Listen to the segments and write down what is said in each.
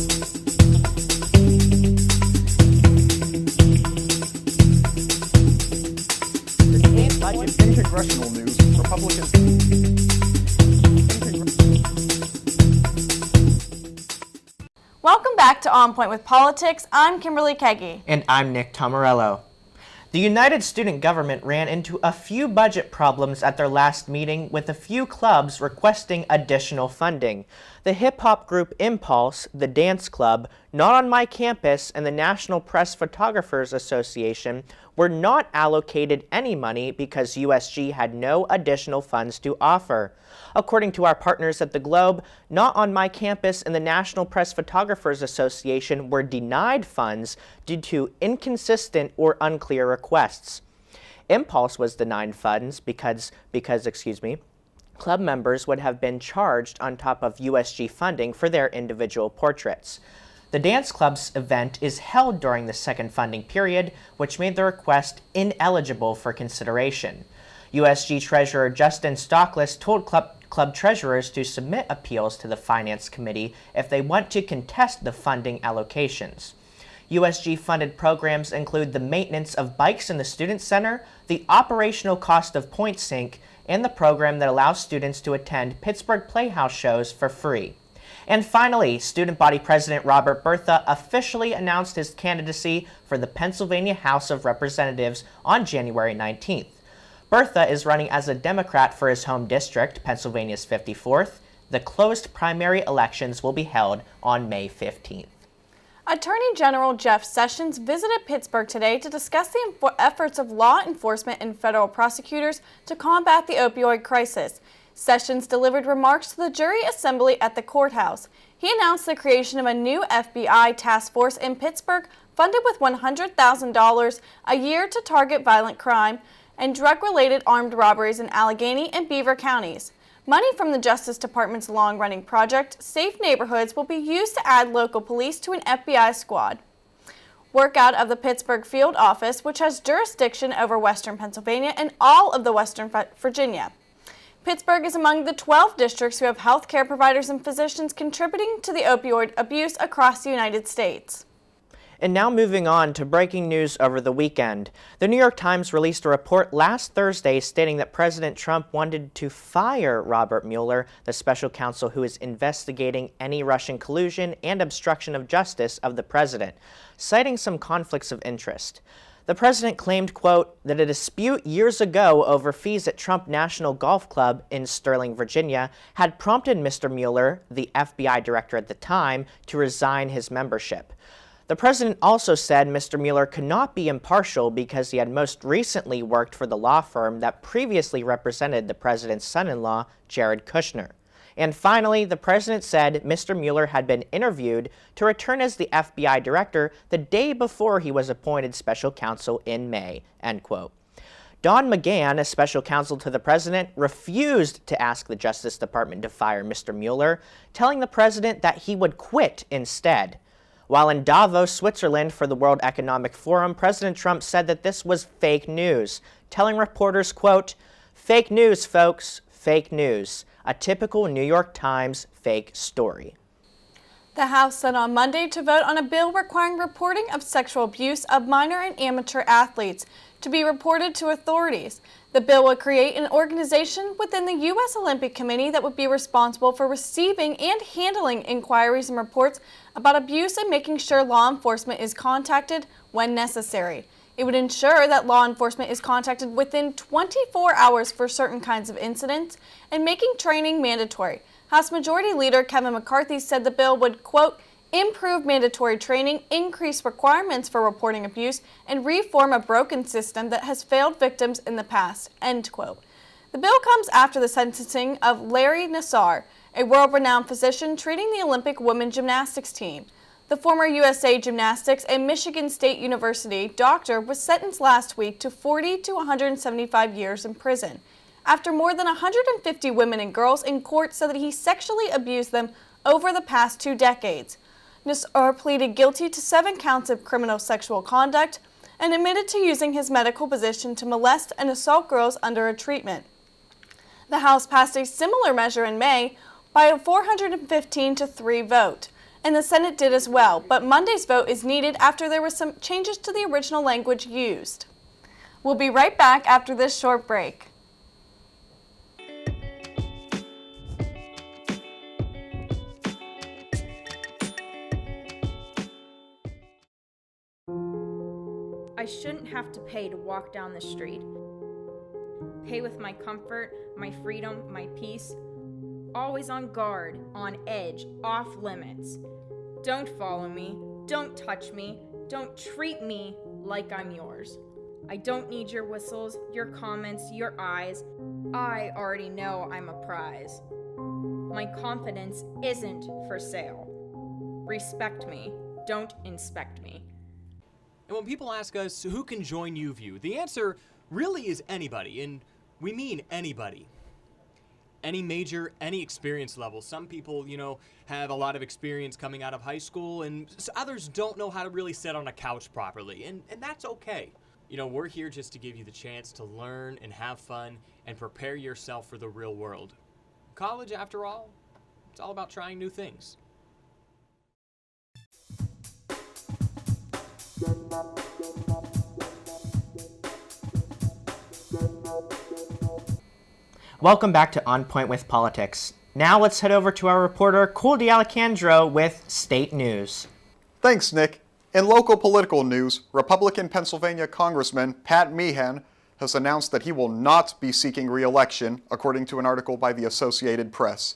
In congressional news, Republicans. Welcome back to On Point with Politics. I'm Kimberly Keagy. And I'm Nick Tomarello. The United Student Government ran into a few budget problems at their last meeting, with a few clubs requesting additional funding. The hip-hop group Impulse, the dance club, Not on My Campus, and the National Press Photographers Association were not allocated any money because USG had no additional funds to offer. According to our partners at the Globe, Not on My Campus and the National Press Photographers Association were denied funds due to inconsistent or unclear requests. Impulse was denied funds because club members would have been charged on top of USG funding for their individual portraits. The dance club's event is held during the second funding period, which made the request ineligible for consideration. USG Treasurer Justin Stockless told club treasurers to submit appeals to the Finance Committee if they want to contest the funding allocations. USG-funded programs include the maintenance of bikes in the Student Center, the operational cost of Point Sync, and the program that allows students to attend Pittsburgh Playhouse shows for free. And finally, Student Body President Robert Bertha officially announced his candidacy for the Pennsylvania House of Representatives on January 19th. Bertha is running as a Democrat for his home district, Pennsylvania's 54th. The closed primary elections will be held on May 15th. Attorney General Jeff Sessions visited Pittsburgh today to discuss the efforts of law enforcement and federal prosecutors to combat the opioid crisis. Sessions delivered remarks to the jury assembly at the courthouse. He announced the creation of a new FBI task force in Pittsburgh, funded with $100,000 a year to target violent crime and drug-related armed robberies in Allegheny and Beaver counties. Money from the Justice Department's long-running project, Safe Neighborhoods, will be used to add local police to an FBI squad. Work out of the Pittsburgh field office, which has jurisdiction over western Pennsylvania and all of the western Virginia. Pittsburgh is among the 12 districts who have health care providers and physicians contributing to the opioid abuse across the United States. And now moving on to breaking news over the weekend. The New York Times released a report last Thursday stating that President Trump wanted to fire Robert Mueller, the special counsel who is investigating any Russian collusion and obstruction of justice of the president, citing some conflicts of interest. The president claimed, quote, that a dispute years ago over fees at Trump National Golf Club in Sterling, Virginia, had prompted Mr. Mueller, the FBI director at the time, to resign his membership. The president also said Mr. Mueller could not be impartial because he had most recently worked for the law firm that previously represented the president's son-in-law, Jared Kushner. And finally, the president said Mr. Mueller had been interviewed to return as the FBI director the day before he was appointed special counsel in May, end quote. Don McGahn, a special counsel to the president, refused to ask the Justice Department to fire Mr. Mueller, telling the president that he would quit instead. While in Davos, Switzerland for the World Economic Forum, President Trump said that this was fake news, telling reporters, quote, "Fake news, folks, fake news. A typical New York Times fake story." The House set on Monday to vote on a bill requiring reporting of sexual abuse of minor and amateur athletes to be reported to authorities. The bill would create an organization within the U.S. Olympic Committee that would be responsible for receiving and handling inquiries and reports about abuse and making sure law enforcement is contacted when necessary. It would ensure that law enforcement is contacted within 24 hours for certain kinds of incidents and making training mandatory. House Majority Leader Kevin McCarthy said the bill would, quote, improve mandatory training, increase requirements for reporting abuse, and reform a broken system that has failed victims in the past, end quote. The bill comes after the sentencing of Larry Nassar, a world-renowned physician treating the Olympic women's gymnastics team. The former USA Gymnastics and Michigan State University doctor was sentenced last week to 40 to 175 years in prison, after more than 150 women and girls in court said that he sexually abused them over the past 2 decades. Nassar pleaded guilty to 7 counts of criminal sexual conduct and admitted to using his medical position to molest and assault girls under a treatment. The House passed a similar measure in May by a 415-3 vote. and the Senate did as well, but Monday's vote is needed after there were some changes to the original language used. We'll be right back after this short break. I shouldn't have to pay to walk down the street. Pay with my comfort, my freedom, my peace. Always on guard, on edge, off limits. Don't follow me, don't touch me, don't treat me like I'm yours. I don't need your whistles, your comments, your eyes. I already know I'm a prize. My confidence isn't for sale. Respect me, don't inspect me. And when people ask us who can join UView, the answer really is anybody, and we mean anybody. Any major, any experience level. Some people, have a lot of experience coming out of high school, and others don't know how to really sit on a couch properly, and that's okay. We're here just to give you the chance to learn and have fun and prepare yourself for the real world. College, after all, it's all about trying new things. Welcome back to On Point with Politics. Now let's head over to our reporter, Cole D'Alessandro, with State News. Thanks, Nick. In local political news, Republican Pennsylvania Congressman Pat Meehan has announced that he will not be seeking re-election, according to an article by the Associated Press.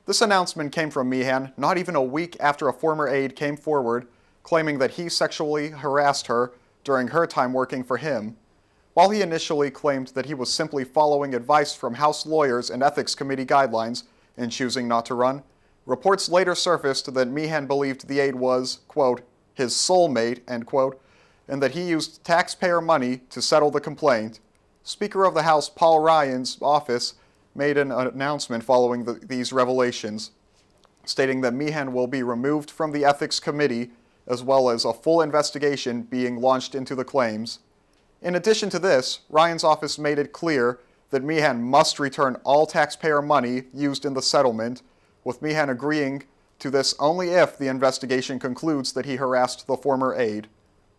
This announcement came from Meehan not even a week after a former aide came forward, claiming that he sexually harassed her during her time working for him. While he initially claimed that he was simply following advice from House lawyers and Ethics Committee guidelines in choosing not to run, reports later surfaced that Meehan believed the aide was, quote, his soulmate, end quote, and that he used taxpayer money to settle the complaint. Speaker of the House Paul Ryan's office made an announcement following these revelations, stating that Meehan will be removed from the Ethics Committee, as well as a full investigation being launched into the claims. In addition to this, Ryan's office made it clear that Meehan must return all taxpayer money used in the settlement, with Meehan agreeing to this only if the investigation concludes that he harassed the former aide.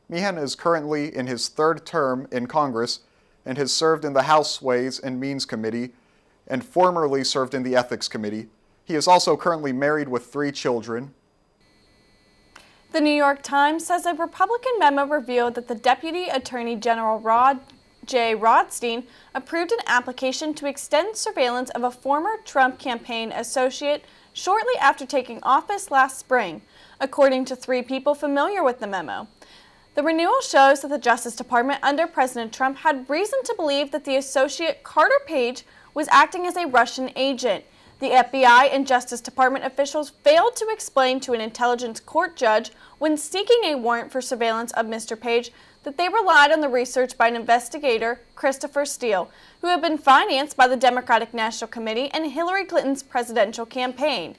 Meehan is currently in his third term in Congress and has served in the House Ways and Means Committee and formerly served in the Ethics Committee. He is also currently married with 3 children. The New York Times says a Republican memo revealed that the Deputy Attorney General Rod J. Rothstein approved an application to extend surveillance of a former Trump campaign associate shortly after taking office last spring, according to 3 people familiar with the memo. The renewal shows that the Justice Department under President Trump had reason to believe that the associate Carter Page was acting as a Russian agent. The FBI and Justice Department officials failed to explain to an intelligence court judge when seeking a warrant for surveillance of Mr. Page that they relied on the research by an investigator, Christopher Steele, who had been financed by the Democratic National Committee and Hillary Clinton's presidential campaign.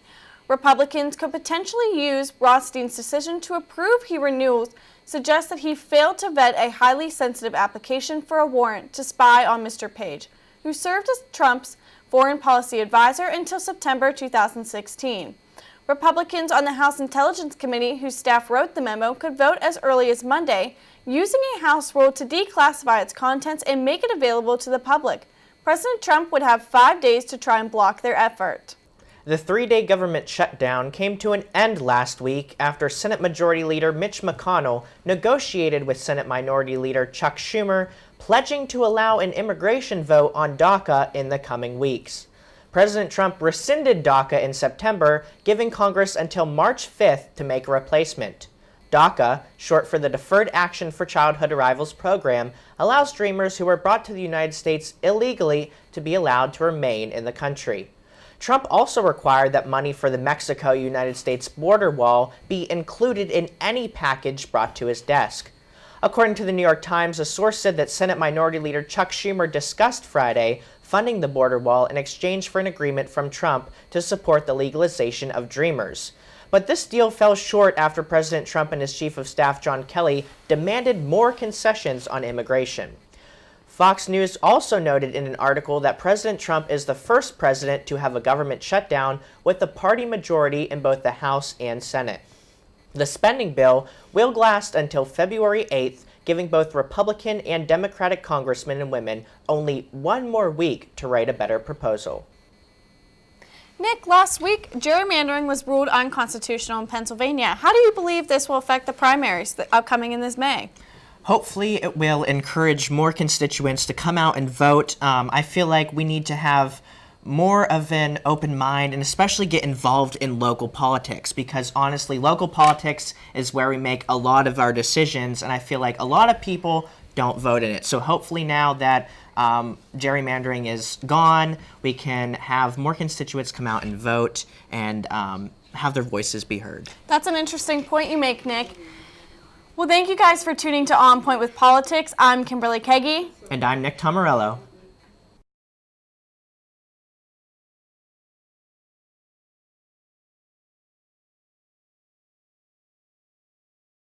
Republicans could potentially use Rothstein's decision to approve he renewals suggests that he failed to vet a highly sensitive application for a warrant to spy on Mr. Page, who served as Trump's foreign policy advisor until September 2016. Republicans on the House Intelligence Committee, whose staff wrote the memo, could vote as early as Monday, using a House rule to declassify its contents and make it available to the public. President Trump would have 5 days to try and block their effort. The 3-day government shutdown came to an end last week after Senate Majority Leader Mitch McConnell negotiated with Senate Minority Leader Chuck Schumer, pledging to allow an immigration vote on DACA in the coming weeks. President Trump rescinded DACA in September, giving Congress until March 5th to make a replacement. DACA, short for the Deferred Action for Childhood Arrivals program, allows Dreamers who were brought to the United States illegally to be allowed to remain in the country. Trump also required that money for the Mexico-United States border wall be included in any package brought to his desk. According to the New York Times, a source said that Senate Minority Leader Chuck Schumer discussed Friday funding the border wall in exchange for an agreement from Trump to support the legalization of Dreamers. But this deal fell short after President Trump and his Chief of Staff John Kelly demanded more concessions on immigration. Fox News also noted in an article that President Trump is the first president to have a government shutdown with a party majority in both the House and Senate. The spending bill will last until February 8th, giving both Republican and Democratic congressmen and women only one more week to write a better proposal. Nick, last week, gerrymandering was ruled unconstitutional in Pennsylvania. How do you believe this will affect the primaries upcoming in this May? Hopefully it will encourage more constituents to come out and vote. I feel like we need to have more of an open mind and especially get involved in local politics, because honestly, local politics is where we make a lot of our decisions, and I feel like a lot of people don't vote in it. So hopefully now that gerrymandering is gone, we can have more constituents come out and vote and have their voices be heard. That's an interesting point you make, Nick. Well, thank you guys for tuning to On Point with Politics. I'm Kimberly Keagy. And I'm Nick Tomarello.